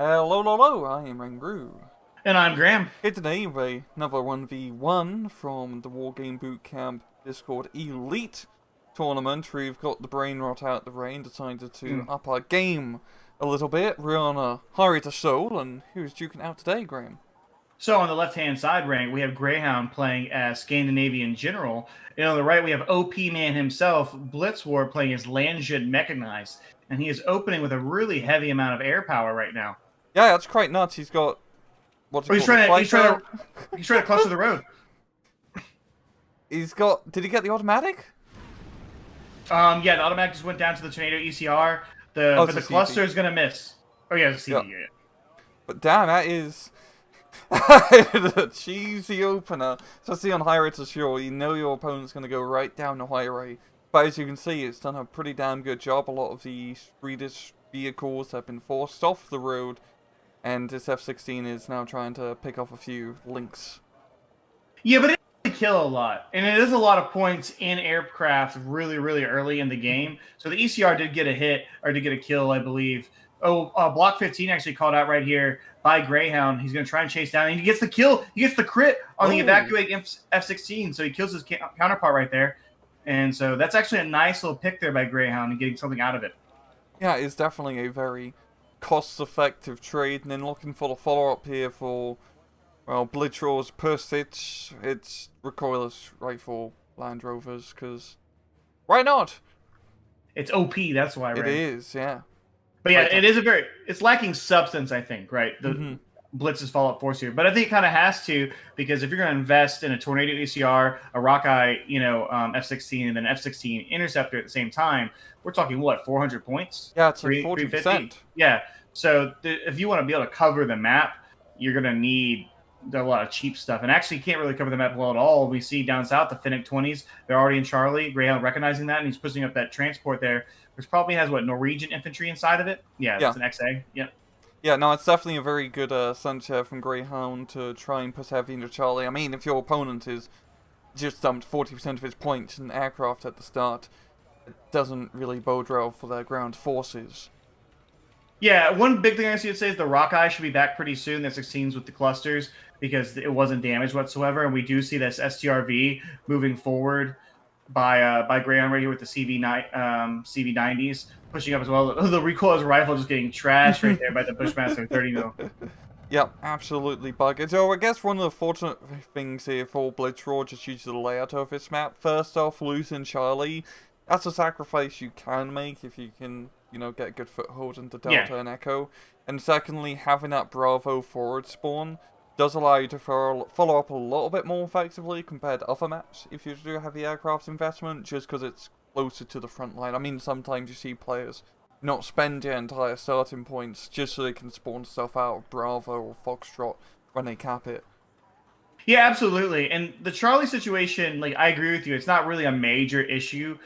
Hello, hello, I am Rangru. And I'm Graham. Here today with another 1v1 from the Wargame Bootcamp Discord Elite Tournament. We've got the brain rot out the rain, decided to Mm. up our game a little bit. We're on a hurry to soul, and who's duking out today, Graham? So on the left-hand side rank, we have Greyhound playing as Scandinavian General. And on the right, we have OP Man himself, Blitzwar, playing as Landjid Mechanized. And he is opening with a really heavy amount of air power right now. Yeah, that's quite nuts. He's got what's it He's called? trying to cluster the road. He's got. Did he get the automatic? Yeah, the automatic just went down to the Tornado ECR. But the cluster is gonna miss. Oh yeah, it's a CD. Yeah. But damn, that is a cheesy opener. Especially on high rate of sure, you know your opponent's going to go right down the highway. But as you can see, it's done a pretty damn good job. A lot of the Swedish vehicles have been forced off the road, and this F-16 is now trying to pick off a few links. Yeah, but it doesn't kill a lot. And it is a lot of points in aircraft really, really early in the game. So the ECR did get a hit, or did get a kill, I believe. Oh, Block 15 actually called out right here by Greyhound. He's going to try and chase down. And he gets the kill. He gets the crit on the evacuate F-16. So he kills his counterpart right there. And so that's actually a nice little pick there by Greyhound and getting something out of it. Yeah, it's definitely a very cost-effective trade. And then looking for the follow-up here for, well, Blitzwar's Persich. It's recoilless rifle Land Rovers, because why not? It's OP, that's why, right? It is, yeah. But yeah, it's lacking substance, I think, right? The Blitz's follow-up force here. But I think it kind of has to, because if you're going to invest in a Tornado ECR, a Rockeye, F-16, and then F-16 Interceptor at the same time, we're talking, what, 400 points? Yeah, it's like 40%. Yeah. So if you want to be able to cover the map, you're going to need a lot of cheap stuff. And actually, you can't really cover the map well at all. We see down south, the Finnick 20s, they're already in Charlie. Greyhound recognizing that, and he's pushing up that transport there, which probably has, what, Norwegian infantry inside of it? Yeah, that's an XA. Yep. Yeah, no, it's definitely a very good center from Greyhound to try and push heavy into Charlie. I mean, if your opponent is just dumped 40% of his points in aircraft at the start, it doesn't really bode well for their ground forces. Yeah, one big thing I see to say is the Rockeye should be back pretty soon. The 16s with the clusters, because it wasn't damaged whatsoever, and we do see this STRV moving forward by Greyhound right here with the CV90s pushing up as well. The recoilless rifle just getting trashed right there by the Bushmaster 30 mil. Yep, absolutely buggered. So I guess one of the fortunate things here for Blitzwar, just due to the layout of this map, first off, losing Charlie, that's a sacrifice you can make if you can, get a good foothold into Delta and Echo. And secondly, having that Bravo forward spawn does allow you to follow up a little bit more effectively compared to other maps if you do heavy aircraft investment, just because it's closer to the front line. I mean, sometimes you see players not spend their entire starting points just so they can spawn stuff out of Bravo or Foxtrot when they cap it. Yeah, absolutely. And the Charlie situation, I agree with you. It's not really a major issue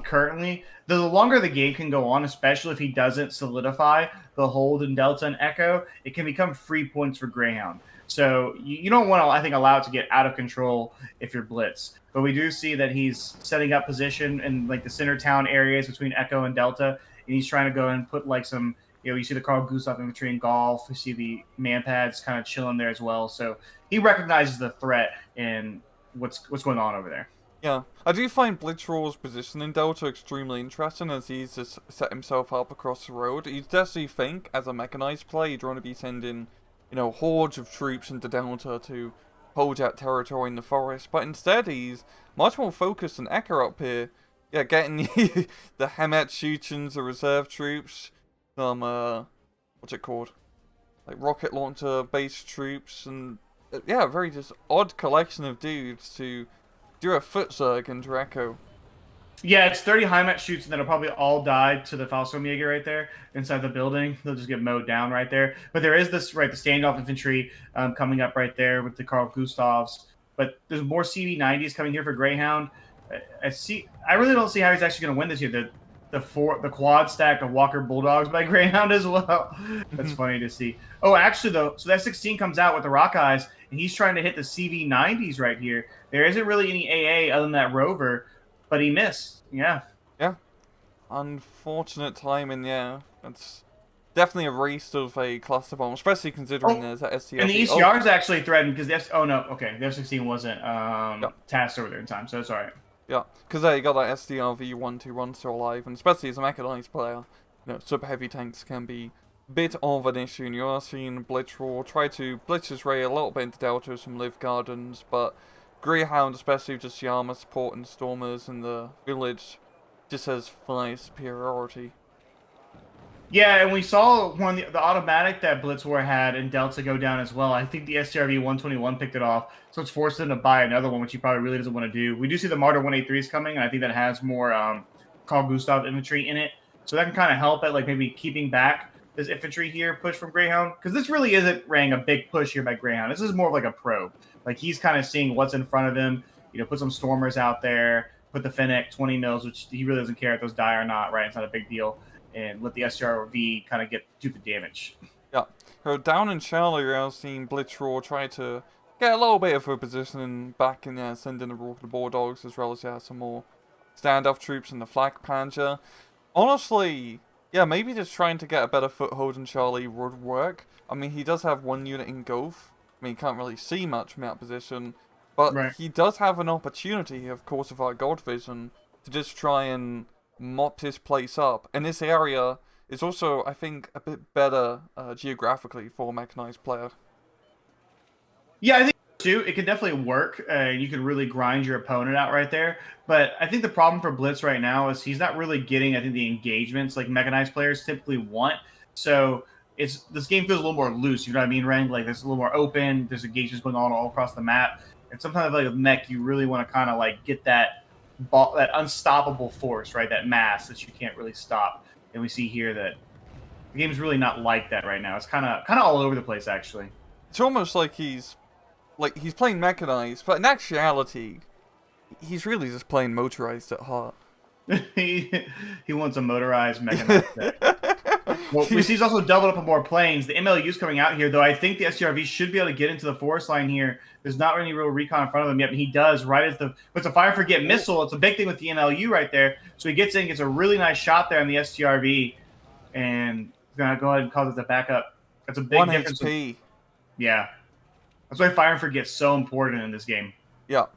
currently. The longer the game can go on, especially if he doesn't solidify the hold in Delta and Echo, it can become free points for Greyhound. So you don't want to, I think, allow it to get out of control if you're Blitz. But we do see that he's setting up position in the center town areas between Echo and Delta, and he's trying to go and put some, you see the Carl Gustav infantry in golf. You see the manpads kind of chilling there as well. So he recognizes the threat and what's going on over there. Yeah, I do find Blitzwar's position in Delta extremely interesting as he's just set himself up across the road. You definitely think, as a mechanized player, you'd want to be sending, hordes of troops into Delta to hold that territory in the forest, but instead he's much more focused on Echo up here. Yeah, getting the Hemet Shoochens, the reserve troops, some, what's it called? Rocket launcher base troops, and yeah, very just odd collection of dudes to do a foot zerg into Echo. Yeah, it's 30 Heimat shoots that'll probably all die to the Fallschirmjäger right there inside the building. They'll just get mowed down right there. But there is this, the standoff infantry coming up right there with the Carl Gustavs. But there's more CV90s coming here for Greyhound. I really don't see how he's actually going to win this year. The quad stack of Walker Bulldogs by Greyhound as well. That's funny to see. Oh, actually, though, so that 16 comes out with the Rockeyes, and he's trying to hit the CV90s right here. There isn't really any AA other than that Rover, but he missed. Yeah. Yeah. Unfortunate timing, yeah. That's definitely a waste of a cluster bomb, especially considering Oh, there's that and the STRV. ECR is actually threatened because the oh no, okay, the F-16 wasn't Yeah, tasked over there in time, so it's alright. yeah, because you got that SDRV 121 still alive, and especially as a mechanized player, super heavy tanks can be a bit of an issue, and you are seeing Blitzwar try to blitz his way a little bit into Delta with some live gardens, but Greyhound, especially with just Yama support and Stormers in the village, just has 5 superiority. Yeah, and we saw one the automatic that Blitzwar had in Delta go down as well. I think the STRV 121 picked it off, so it's forced him to buy another one, which he probably really doesn't want to do. We do see the Martyr 183s coming, and I think that has more Carl Gustav infantry in it, so that can kind of help at like maybe keeping back this infantry here push from Greyhound, because this really isn't Rang a big push here by Greyhound. This is more of like a probe. Like he's kind of seeing what's in front of him. Put some Stormers out there, put the Fennec 20 mils, which he really doesn't care if those die or not. Right, it's not a big deal. And let the SRV kind of do the damage. Yeah. So down in Charlie, you're seeing Blitzwar try to get a little bit of a position back in there, sending the Raw to the Bulldogs, as well as some more standoff troops in the Flak Panzer. Honestly, yeah, maybe just trying to get a better foothold in Charlie would work. I mean, he does have one unit in Gulf. I mean, he can't really see much from that position. But Right. he does have an opportunity, of course, with our God Vision, to just try and mop this place up. And this area is also, I think, a bit better geographically for a mechanized player. Yeah, I think too. It could definitely work. You could really grind your opponent out right there. But I think the problem for Blitz right now is he's not really getting, I think, the engagements like mechanized players typically want. So this game feels a little more loose. You know what I mean, Rang? Like it's a little more open. There's engagements going on all across the map. And sometimes like with mech, you really want to kind of like get that that unstoppable force, right? That mass that you can't really stop. And we see here that the game's really not like that right now. It's kind of all over the place, actually. It's almost like he's playing mechanized, but in actuality, he's really just playing motorized at heart. he wants a motorized mechanized deck. Well, we see he's also doubled up on more planes. The MLU's coming out here, though I think the STRV should be able to get into the forest line here. There's not any real recon in front of him yet, but he does right as it's a fire forget missile. It's a big thing with the MLU right there. So he gets in, gets a really nice shot there on the STRV, and he's gonna go ahead and cause it the backup. That's a big 1 difference. HP. Yeah. That's why fire and forget's so important in this game. Yeah.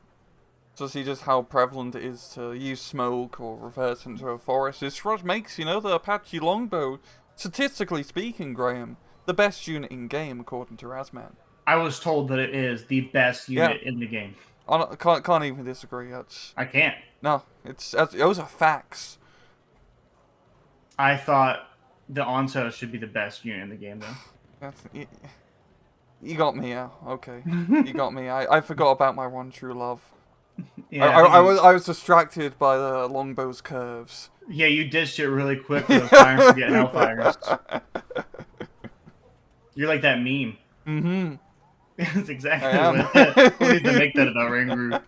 So see just how prevalent it is to use smoke or reverse into a forest. This what makes, the Apache longbow, statistically speaking, Graham, the best unit in game according to Razman. I was told that it is the best unit in the game. I can't even disagree. I can't. No, those are facts. I thought the Onto should be the best unit in the game, though. You got me, yeah. Okay, you got me. I forgot about my one true love. Yeah, I was distracted by the longbow's curves. Yeah, you dished it really quick with the fire and forget hellfires. You're like that meme. Mm-hmm. That's exactly what we need to make that about Ring Group.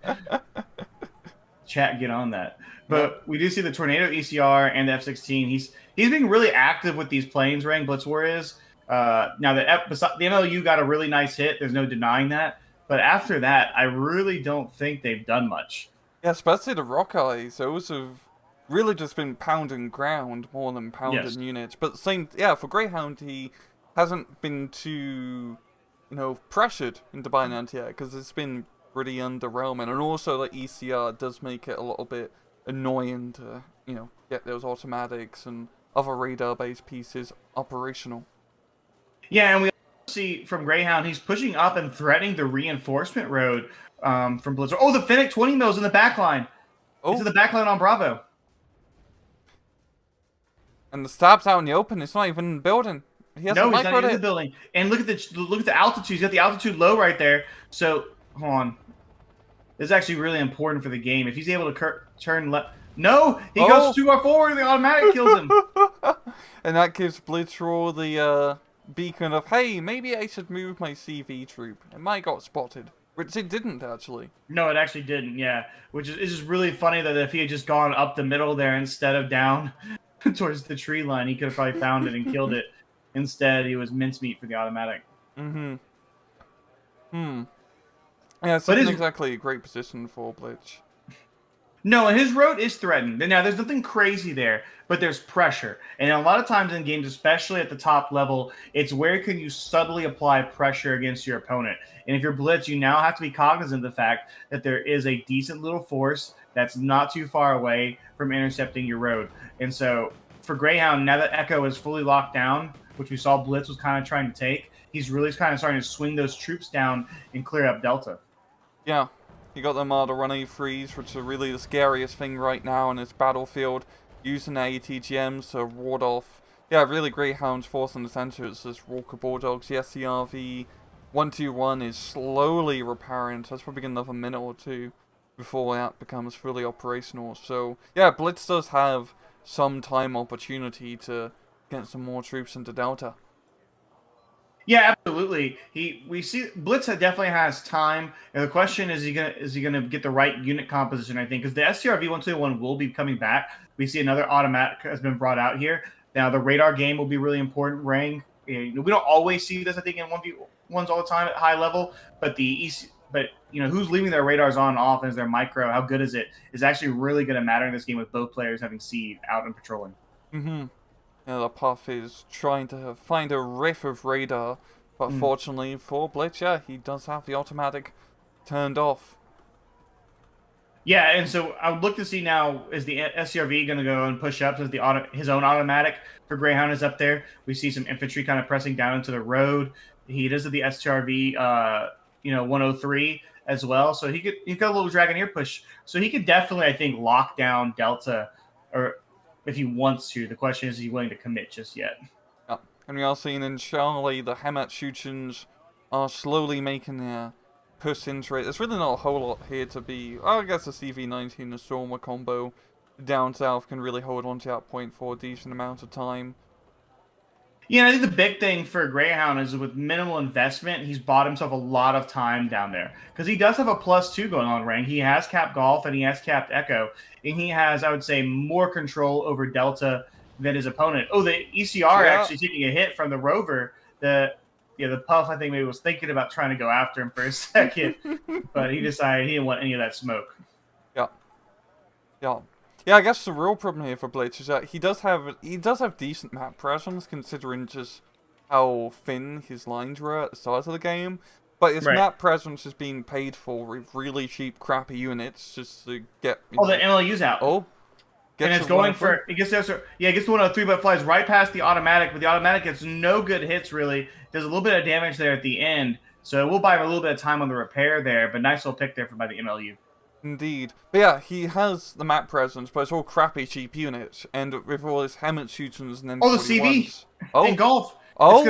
Chat, get on that. But we do see the Tornado ECR and the F-16. He's being really active with these planes, Ring Blitzwar is. Now, the MLU got a really nice hit. There's no denying that. But after that, I really don't think they've done much. Yeah, especially the Rock Eyes. Those have really just been pounding ground more than pounding units. But for Greyhound, he hasn't been too, pressured into buying anti-air because it's been pretty underwhelming. And also, the ECR does make it a little bit annoying to, get those automatics and other radar-based pieces operational. Yeah, and we see from Greyhound, he's pushing up and threatening the reinforcement road from Blitzwar. Oh, the Fennec 20 mils in the back line. Oh. It's in the back line on Bravo. And the stab's out in the open. It's not even building. He's not in the building. And look at the altitude. He's got the altitude low right there. So, hold on. This is actually really important for the game. If he's able to turn left. No! He goes too far forward and the automatic kills him. And that gives Blitzwar the beacon of, hey, maybe I should move my CV troop. It might got spotted. Which it didn't, actually. No, it actually didn't, yeah. Which is just really funny that if he had just gone up the middle there instead of down towards the tree line, he could have probably found it and killed it. Instead, he was mincemeat for the automatic. Yeah, it's not exactly a great position for Blitz. No, his road is threatened. Now, there's nothing crazy there, but there's pressure. And a lot of times in games, especially at the top level, it's where can you subtly apply pressure against your opponent. And if you're Blitz, you now have to be cognizant of the fact that there is a decent little force that's not too far away from intercepting your road. And so for Greyhound, now that Echo is fully locked down, which we saw Blitz was kind of trying to take, he's really kind of starting to swing those troops down and clear up Delta. Yeah. You got them to run A3s, which are really the scariest thing right now in this battlefield. Using ATGMs to ward off, yeah, really Greyhound's force in the center. It's this Walker Bulldogs. The SCRV 121 is slowly repairing, so it's probably another minute or two before that becomes fully operational. So, yeah, Blitz does have some time opportunity to get some more troops into Delta. Yeah, absolutely. We see Blitz definitely has time, and the question is he gonna get the right unit composition? I think because the STRV 121 will be coming back. We see another automatic has been brought out here. Now the radar game will be really important. Rang, we don't always see this. I think in 1v1s all the time at high level, but who's leaving their radars on and off, and is their micro? How good is it? Is actually really going to matter in this game with both players having seed out and patrolling. Mm-hmm. Yeah, the Puff is trying to find a riff of radar, but fortunately for Blitz, yeah, he does have the automatic turned off. Yeah, and so I would look to see now, is the SCRV going to go and push up? Since his own automatic for Greyhound is up there. We see some infantry kind of pressing down into the road. He does have the SCRV 103 as well. So he got a little Dragoneer push. So he could definitely, I think, lock down Delta, or if he wants to. The question is he willing to commit just yet? Yeah. And we are seeing in Charlie, the Hamatsuchins are slowly making their push into it. There's really not a whole lot here to be. Well, I guess the CV-19 and Stormer combo down south can really hold on to that point for a decent amount of time. Yeah, I think the big thing for Greyhound is with minimal investment, he's bought himself a lot of time down there. Because he does have a +2 going on rank. He has capped Golf and he has capped Echo. And he has, I would say, more control over Delta than his opponent. Oh, the ECR actually taking a hit from the Rover. The Puff, I think, maybe was thinking about trying to go after him for a second. But he decided he didn't want any of that smoke. Yeah. Yeah. Yeah, I guess the real problem here for Blitz is that he does have decent map presence considering just how thin his lines were at the start of the game. But his map presence is being paid for with really cheap, crappy units just to get. The MLU's out. Oh, and it's going for it gets the 103, but flies right past the automatic. But the automatic gets no good hits really. Does a little bit of damage there at the end, so we'll buy him a little bit of time on the repair there. But nice little pick there by the MLU. Indeed. But yeah, he has the map presence, but it's all crappy cheap units. And with all his Hammett shooters and then the CV in Golf. Oh,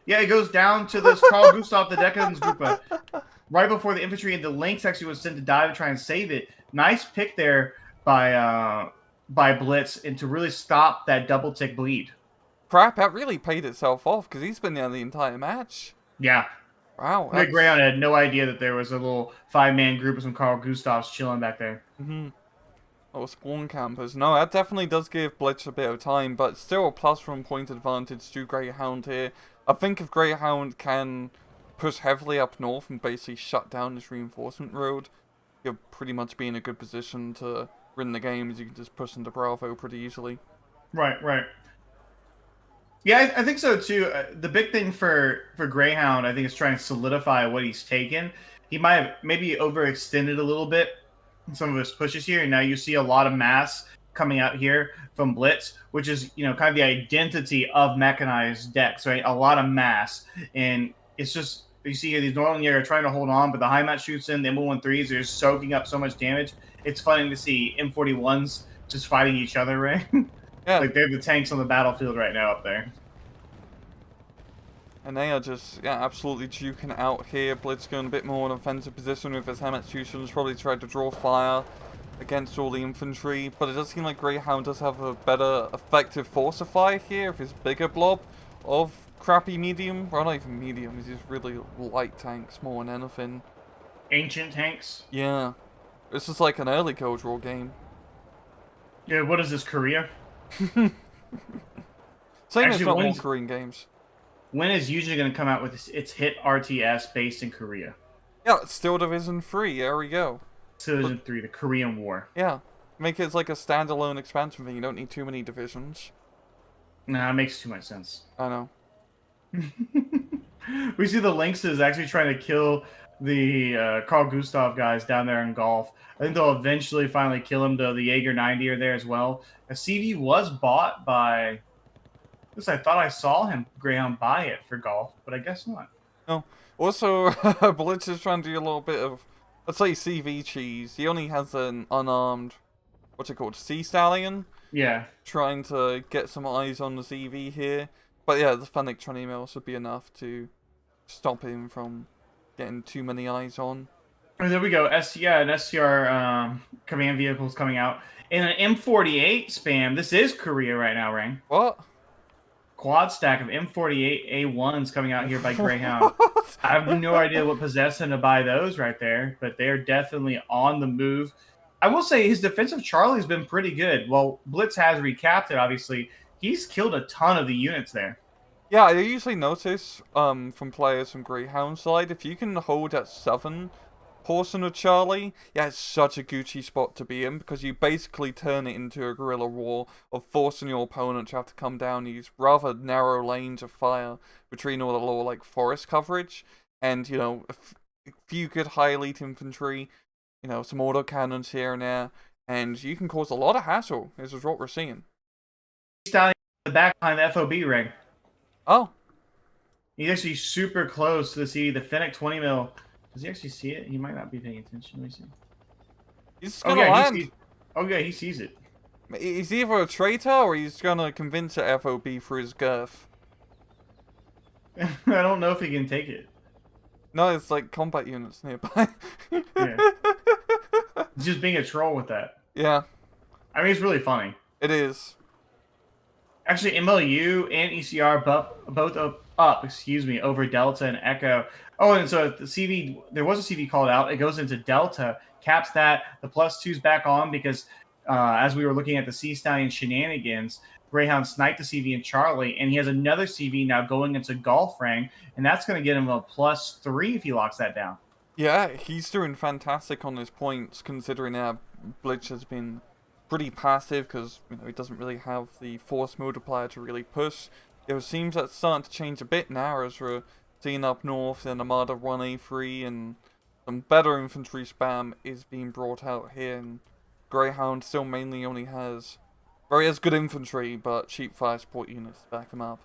it goes down to this Carl Gustav, the Decadence group. Right before the infantry and the Lynx actually was sent to dive to try and save it. Nice pick there by Blitz and to really stop that double tick bleed. Crap, that really paid itself off because he's been there the entire match. Yeah. Wow. Greyhound had no idea that there was a little 5-man group of some Carl Gustavs chilling back there. Mm-hmm. Oh, spawn campers. No, that definitely does give Blitz a bit of time, but still a +1 point advantage to Greyhound here. I think if Greyhound can push heavily up north and basically shut down this reinforcement road, you'll pretty much be in a good position to win the game, as you can just push into Bravo pretty easily. Right. Yeah, I think so too. The big thing for Greyhound, I think, is trying to solidify what he's taken. He might have maybe overextended a little bit in some of his pushes here, and now you see a lot of mass coming out here from Blitz, which is kind of the identity of mechanized decks, right? A lot of mass, and it's just you see here these Northern are trying to hold on, but the high mat shoots in, the M113s are just soaking up so much damage. It's funny to see M41s just fighting each other, right? Yeah. Like they're the tanks on the battlefield right now up there. And they are just, absolutely duking out here. Blitz going a bit more in offensive position with his Hamatsuchins, probably tried to draw fire against all the infantry. But it does seem like Greyhound does have a better effective forcifier here with his bigger blob of crappy medium. Well, not even medium, he's just really light tanks more than anything. Ancient tanks? Yeah. This is like an early ColdWar game. Yeah, what is this, Korea? Same as not more Korean games. When is Eugen going to come out with its hit RTS based in Korea? Yeah, it's still Division 3. There we go. Civilization 3, the Korean War. Yeah. Make it as like a standalone expansion thing. You don't need too many divisions. Nah, it makes too much sense. I know. We see the Lynx is actually trying to kill the Carl Gustav guys down there in golf. I think they'll eventually finally kill him, though. The Jaeger 90 are there as well. A CV was bought by... I thought I saw him, Greyhound, buy it for golf, but I guess not. No. Also, Blitz is trying to do a little bit of, let's say, CV cheese. He only has an unarmed, what's it called, Sea Stallion? Yeah. Trying to get some eyes on the CV here. But yeah, the Fennec Tourney Mills would be enough to stop him from getting too many eyes on. And there we go. An SCR command vehicles coming out. In an M48 spam, this is Korea right now, Rang. What? Quad stack of M48 A1s coming out here by Greyhound. I have no idea what possessed him to buy those right there, but they're definitely on the move. I will say his defensive Charlie's been pretty good. Well, Blitz has recapped it, obviously. He's killed a ton of the units there. Yeah, I usually notice from players from Greyhound side, if you can hold at 7 portion of Charlie, yeah, it's such a Gucci spot to be in, because you basically turn it into a guerrilla war of forcing your opponent to have to come down and use rather narrow lanes of fire between all the lower, like, forest coverage, and, you know, a few good high elite infantry, you know, some autocannons here and there, and you can cause a lot of hassle. This is what we're seeing. Stallion in the back behind the FOB ring. Oh. He's actually super close to the Fennec 20 mil. Does he actually see it? He might not be paying attention. Let me see. He's gonna land. He sees it. He's either a traitor or he's gonna convince the FOB through his girth. I don't know if he can take it. No, it's like combat units nearby. Yeah. He's just being a troll with that. Yeah. I mean, it's really funny. It is. Actually, MLU and ECR both up, over Delta and Echo. Oh, and so the CV, there was a CV called out. It goes into Delta, caps that. The +2's back on because as we were looking at the Sea Stallion shenanigans, Greyhound sniped the CV in Charlie, and he has another CV now going into Golf Rang, and that's going to get him a +3 if he locks that down. Yeah, he's doing fantastic on his points, considering Blitz has been pretty passive because he doesn't really have the force multiplier to really push. It seems that's starting to change a bit now as we're seeing up north and Armada 1A3 and some better infantry spam is being brought out here, and Greyhound still mainly only has good infantry but cheap fire support units to back him up.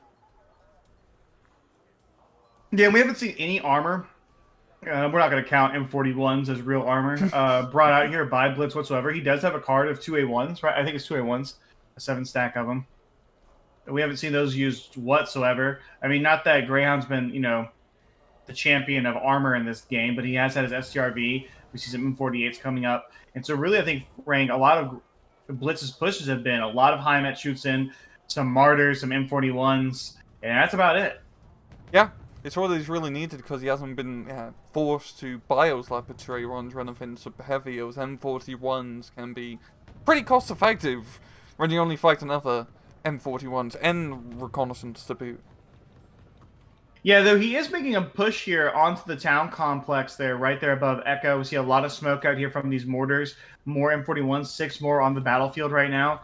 Yeah, we haven't seen any armor. We're not going to count M41s as real armor brought out here by Blitz whatsoever. He does have a card of 2A1s, right? I think it's 2A1s, a 7 stack of them. We haven't seen those used whatsoever. I mean, not that Greyhound's been, the champion of armor in this game, but he has had his STRV. We see some M48s coming up. And so really, I think, Rank, a lot of Blitz's pushes have been a lot of high-met shoots in, some martyrs, some M41s, and that's about it. Yeah. It's what he's really needed because he hasn't been forced to buy those laboratory runs or anything so heavy. Those M41s can be pretty cost effective when you only fight another M41s and reconnaissance to boot. Yeah, though he is making a push here onto the town complex there, right there above Echo. We see a lot of smoke out here from these mortars. More M41s, 6 more on the battlefield right now.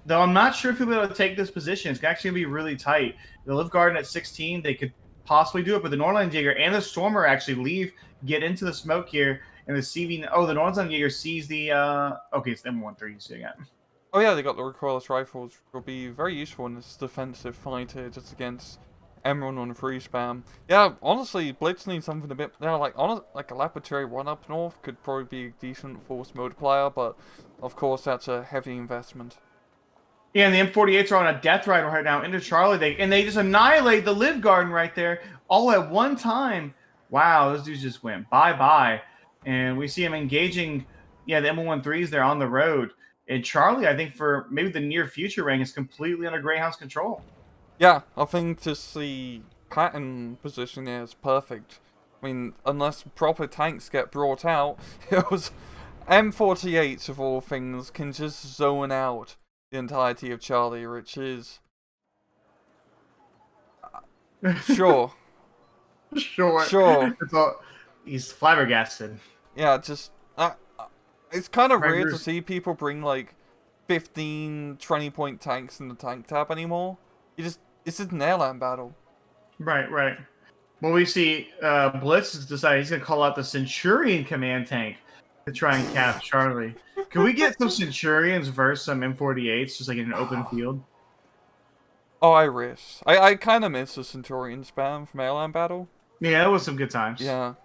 Though I'm not sure if he'll be able to take this position. It's actually going to be really tight. The Live Garden at 16, they could possibly do it, but the Nordland Jaeger and the Stormer actually get into the smoke here, and the CV. Oh, the Nordland Jaeger sees the. Okay, it's the M13 so again. Oh yeah, they got the recoilless rifles, which will be very useful in this defensive fight here, just against M113 spam. Yeah, honestly, Blitz needs something a bit. Like a laboratory one up north could probably be a decent force multiplier, but of course that's a heavy investment. Yeah, and the M48s are on a death ride right now into Charlie. They just annihilate the Live Garden right there all at one time. Wow, those dudes just went bye-bye. And we see him engaging, the M13s there on the road. And Charlie, I think for maybe the near future ring, is completely under Greyhound's control. Yeah, I think just the pattern position here is perfect. I mean, unless proper tanks get brought out, it was M48s of all things can just zone out the entirety of Charlie, which is sure. Sure. He's flabbergasted. Yeah, just It's kind of Right, rare to Bruce? see people bring like 15, 20-point tanks in the tank tab anymore. It's just an airline battle. Right, right. Well, we see Blitz has decided he's gonna call out the Centurion command tank to try and cap Charlie. Can we get some Centurions versus some M48s just like in an open field? Oh, I wish. I kind of miss the Centurion spam from airline battle. Yeah, it was some good times. Yeah.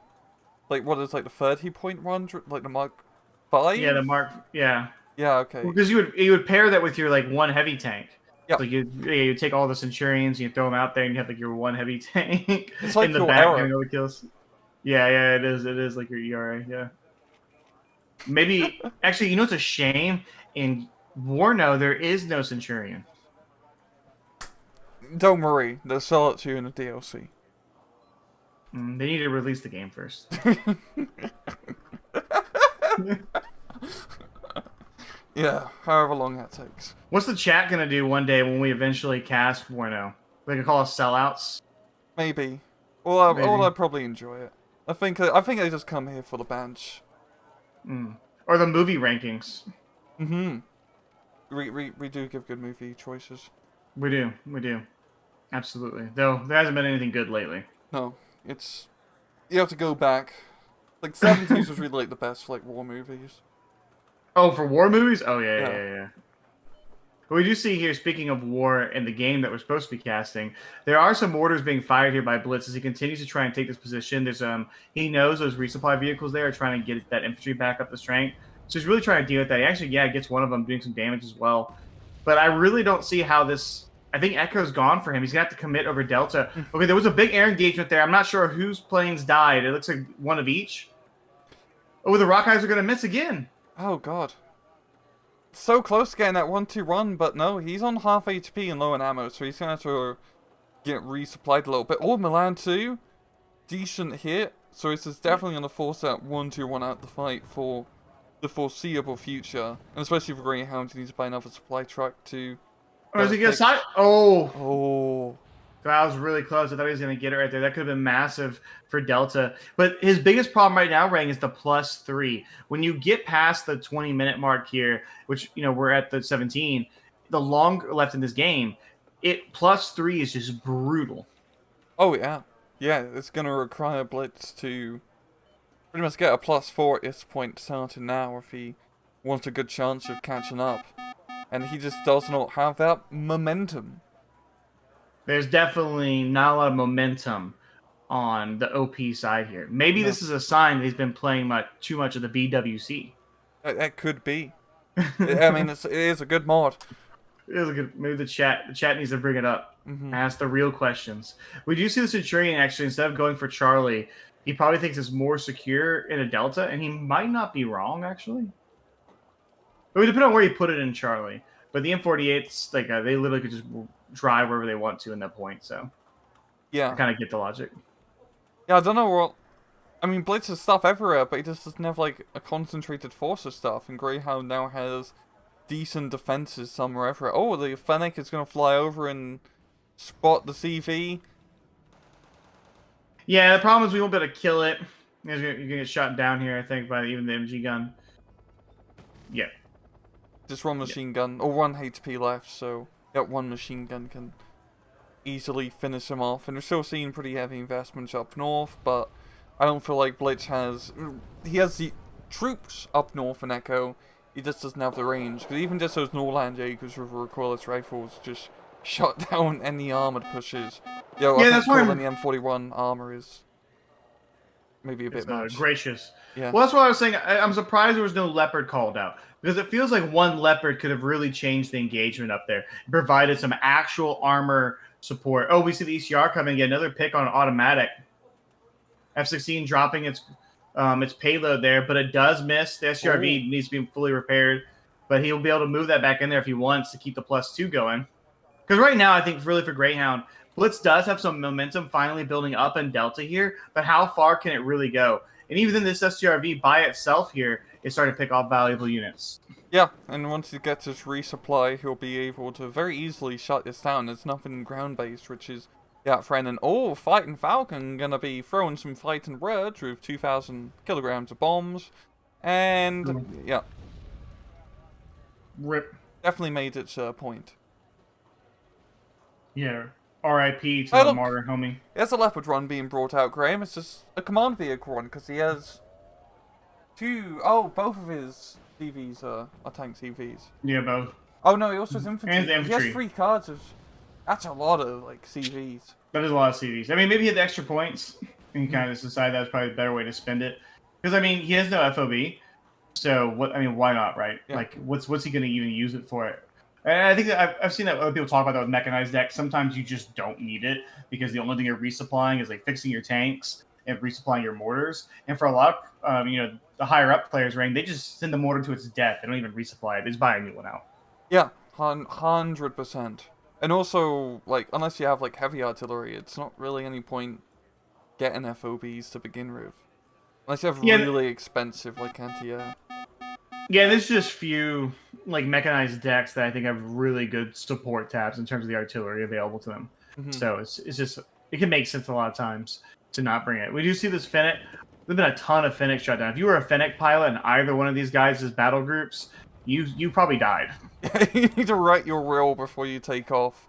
Like, what is, like, the 30-point one? Like, the Mark Yeah, 5? the Mark. Yeah, Yeah, okay. well, because you would pair that with your like one heavy tank. Yep. So you take all the Centurions, you throw them out there, and you have like your one heavy tank It's like in the your back era. getting all the kills. Yeah, yeah, it is. It is like your ERA. Yeah. Maybe actually, you know, it's a shame in Warno there is no Centurion. Don't worry, they'll sell it to you in the DLC. They need to release the game first. Yeah, however long that takes. What's the chat gonna do one day when we eventually cast Warno? They can call us sellouts. Maybe. Well, Maybe. I'd probably enjoy it. I think they just come here for the bench. Or the movie rankings. Mm-hmm. We do give good movie choices. We do. We do. Absolutely. Though there hasn't been anything good lately. No, it's... You have to go back. Like, 70s was really, like, the best, like, war movies. Oh, for war movies? Oh, yeah, Yeah. yeah, yeah, yeah. But we do see here, speaking of war and the game that we're supposed to be casting, there are some orders being fired here by Blitz as he continues to try and take this position. There's he knows those resupply vehicles there are trying to get that infantry back up the strength. So he's really trying to deal with that. He actually, yeah, gets one of them doing some damage as well. But I really don't see how this... I think Echo's gone for him. He's going to have to commit over Delta. Okay, there was a big air engagement there. I'm not sure whose planes died. It looks like one of each. Oh, the Rockeyes are going to miss again. Oh, God. So close to getting that 1-2-1, but no, he's on half HP and low in ammo, so he's going to have to get resupplied a little bit. Oh, Milan too. Decent hit. So this is definitely going to force that 1-2-1 out the fight for the foreseeable future. And especially for Greyhound, he needs to buy another supply truck to... Oh, is he going to side? Oh. Oh. That was really close. I thought he was going to get it right there. That could have been massive for Delta. But his biggest problem right now, Rang, is the +3. When you get past the 20-minute mark here, which, you know, we're at the 17, the longer left in this game, +3 is just brutal. Oh, yeah. Yeah, it's going to require Blitz to pretty much get a +4 at this point starting now if he wants a good chance of catching up. And he just does not have that momentum. There's definitely not a lot of momentum on the OP side here. Maybe this is a sign that he's been playing too much of the BWC. That could be. I mean, it is a good mod. It is a good. Maybe the chat needs to bring it up. Ask the real questions. We do see the Centurion actually, instead of going for Charlie, he probably thinks it's more secure in a Delta, and he might not be wrong actually. It would depend on where you put it in Charlie. But the M48s, like they literally could just drive wherever they want to in that point. So yeah, I kind of get the logic. Yeah, I don't know what. I mean, Blitz has stuff everywhere, but he just doesn't have like a concentrated force of stuff. And Greyhound now has decent defenses somewhere everywhere. Oh, the Fennec is going to fly over and spot the CV. Yeah, the problem is we won't be able to kill it. You're gonna get shot down here, I think, by even the MG gun. Yeah. Just one machine gun, or 1 HP left, so that one machine gun can easily finish him off. And we're still seeing pretty heavy investments up north, but I don't feel like Blitz has... He has the troops up north in Echo, he just doesn't have the range. Because even just those Norland Jaegers with recoilless rifles just shut down any armored pushes. Yo, I that's think why calling the M41 armor is maybe a bit much. Gracious. Yeah. Well, that's what I was saying. I'm surprised there was no Leopard called out. Because it feels like one Leopard could have really changed the engagement up there. Provided some actual armor support. Oh, we see the ECR coming again. Another pick on automatic. F-16 dropping its payload there, but it does miss. The SCRV needs to be fully repaired. But he'll be able to move that back in there if he wants to keep the +2 going. Because right now, I think really for Greyhound, Blitz does have some momentum finally building up in Delta here, but how far can it really go? And even then, this SCRV by itself here is starting to pick off valuable units. Yeah, and once he gets his resupply, he'll be able to very easily shut this down. There's nothing ground-based, which is threatening. Oh, Fighting Falcon gonna be throwing some fighting words with 2,000 kilograms of bombs. And yeah, Rip. definitely made its point. Yeah. R.I.P. to Hey, the look, martyr, homie. there's a leopard run being brought out, Graham. It's just a command vehicle run because he has both of his CVs are tank CVs. Yeah, both. Oh no, he also has infantry. And the He has infantry. 3 cards. That's a lot of like CVs. That is a lot of CVs. I mean, maybe he had the extra points, and he kind of just decided that was probably a better way to spend it. Because I mean, he has no FOB, so what? I mean, why not, right? Yeah. Like, what's he going to even use it for? And I think that I've seen that other people talk about that with mechanized decks. Sometimes you just don't need it because the only thing you're resupplying is like fixing your tanks and resupplying your mortars. And for a lot of the higher up players rank, they just send the mortar to its death. They don't even resupply it. They just buy a new one out. Yeah, 100%. And also, like, unless you have like heavy artillery, it's not really any point getting FOBs to begin with. Unless you have really expensive like anti-air. Yeah, there's just few like mechanized decks that I think have really good support tabs in terms of the artillery available to them. Mm-hmm. So it's just it can make sense a lot of times to not bring it. We do see this Fennec. There's been a ton of Fennec shut down. If you were a Fennec pilot in either one of these guys' battle groups, you probably died. You need to write your will before you take off.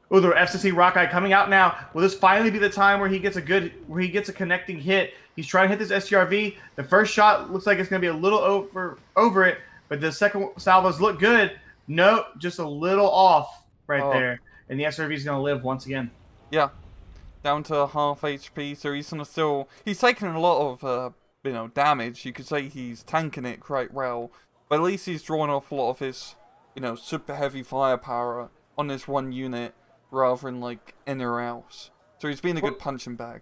Oh, the FCC Rockeye coming out now. Will this finally be the time where he gets a connecting hit? He's trying to hit this STRV. The first shot looks like it's going to be a little over it, but the second salvos look good. No, just a little off there, and the SRV is going to live once again. Yeah, down to half HP. So he's he's taking a lot of damage. You could say he's tanking it quite well, but at least he's drawn off a lot of his super heavy firepower on this one unit, rather than like in or out. So he's been a good punching bag.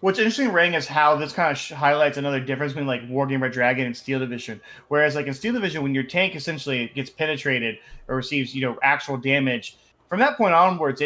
What's interesting, Ring, is how this kind of highlights another difference between like Wargame Red Dragon and Steel Division. Whereas like in Steel Division, when your tank essentially gets penetrated or receives actual damage, from that point onwards,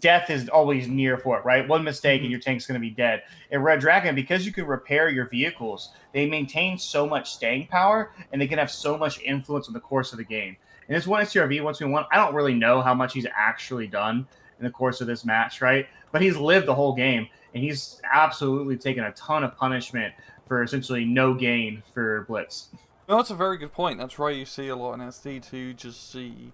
death is always near for it, right? One mistake and your tank's going to be dead. In Red Dragon, because you can repair your vehicles, they maintain so much staying power and they can have so much influence on the course of the game. And this one STRV 121, I don't really know how much he's actually done in the course of this match, right? But he's lived the whole game, and he's absolutely taken a ton of punishment for essentially no gain for Blitz. No, that's a very good point. That's why you see a lot in SD2 just see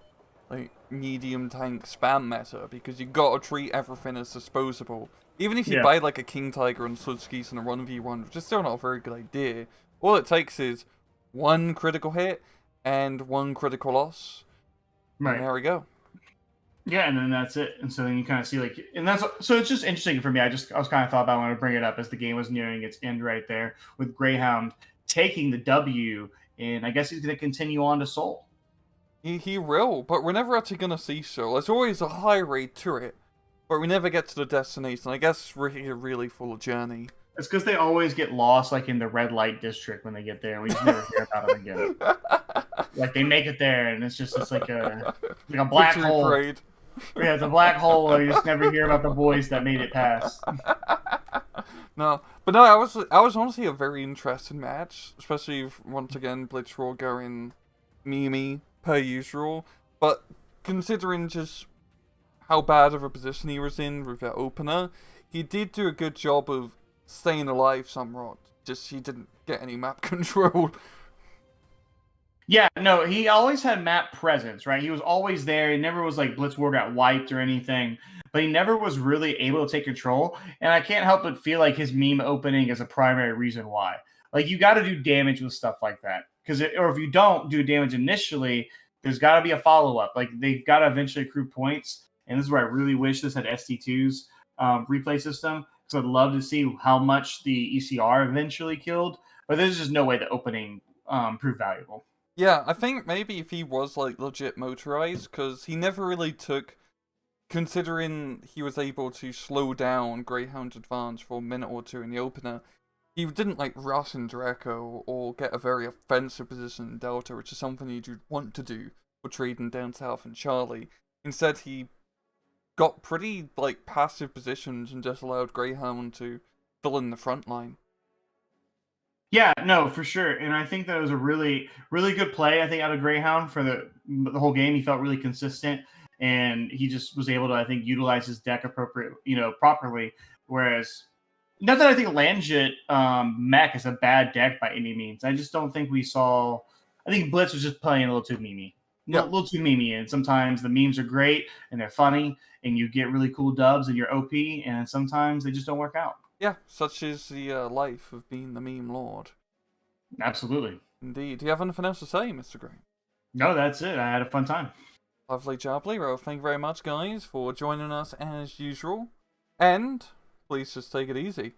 like medium tank spam meta, because you gotta treat everything as disposable. Even if you buy like a King Tiger and Sludskis and a 1v1, which is still not a very good idea, all it takes is one critical hit and one critical loss. Right. And there we go. Yeah, and then that's it. And so then you kind of see so it's just interesting for me. I was kind of thought about wanting to bring it up as the game was nearing its end right there with Greyhound taking the W, and I guess he's going to continue on to Seoul. He will, but we're never actually going to see Seoul. There's always a high rate to it, but we never get to the destination. I guess we're here really full of journey. It's because they always get lost, like in the red light district when they get there, and we just never hear about them again. Like they make it there, and it's like a black hole. Parade. Yeah, it's a black hole where you just never hear about the boys that made it past. No, I was honestly a very interesting match, especially if, once again, Blitzwar going Mimi per usual. But considering just how bad of a position he was in with that opener, he did do a good job of staying alive somewhat. Just he didn't get any map control. Yeah, no, he always had map presence, right? He was always there. He never was like Blitzwar got wiped or anything, but he never was really able to take control. And I can't help but feel like his meme opening is a primary reason why. Like you got to do damage with stuff like that, or if you don't do damage initially, there's got to be a follow up. Like they've got to eventually accrue points, and this is where I really wish this had ST2's replay system, because I'd love to see how much the ECR eventually killed. But there's just no way the opening proved valuable. Yeah, I think maybe if he was like legit motorized, because he never really took, considering he was able to slow down Greyhound's advance for a minute or two in the opener, he didn't like rush in Draco or get a very offensive position in Delta, which is something you'd want to do for trading down south and Charlie. Instead, he got pretty like passive positions and just allowed Greyhound to fill in the front line. Yeah, no, for sure. And I think that was a really, really good play, I think, out of Greyhound for the whole game. He felt really consistent, and he just was able to, I think, utilize his deck properly. Whereas Not that I think Landjit Mech is a bad deck by any means. I just don't think we saw. I think Blitz was just playing a little too memey. Yeah. Little too memey, and sometimes the memes are great and they're funny, and you get really cool dubs and you're OP, and sometimes they just don't work out. Yeah, such is the life of being the meme lord. Absolutely. Indeed. Do you have anything else to say, Mr. Green? No, that's it. I had a fun time. Lovely jubbly. Well, thank you very much, guys, for joining us as usual. And please just take it easy.